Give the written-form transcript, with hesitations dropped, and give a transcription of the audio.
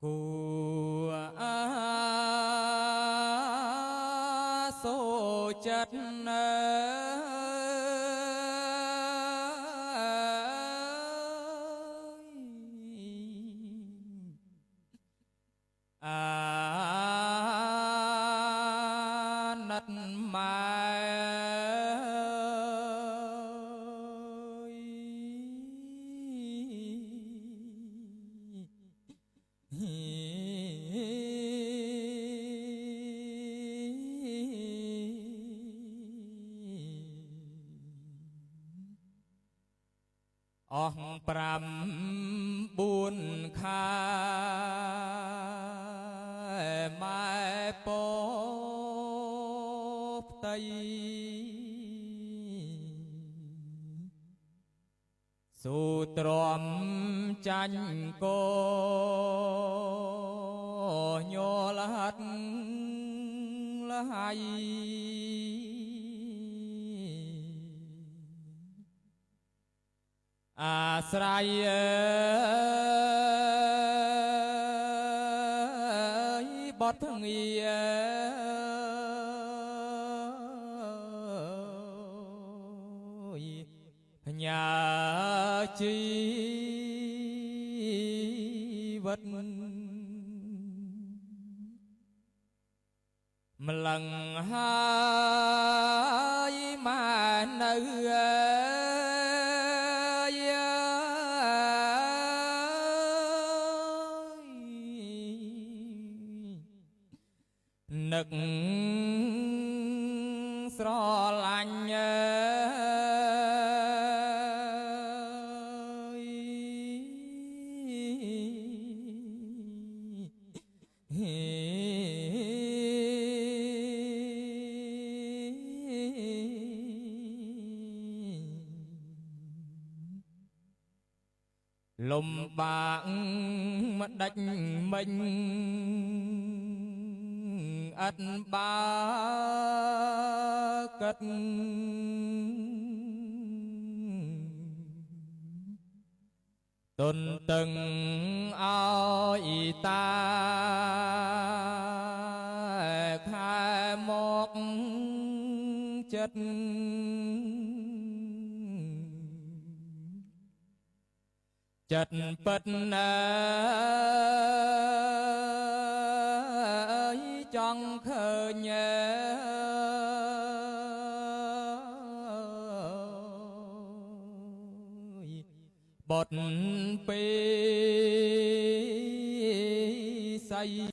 của số chất nất mai ông pram buồn khai mai bốp tây su tròm chanh cô nhô lát lá hay srai bọt nghi nhà chi vật mà lần hai mà nơi nực sro lạnh lùm bạc đánh mình ắt ba cất tuần từng oi ta khai một chất chất bất ấy trong khờ nhớ bột pi say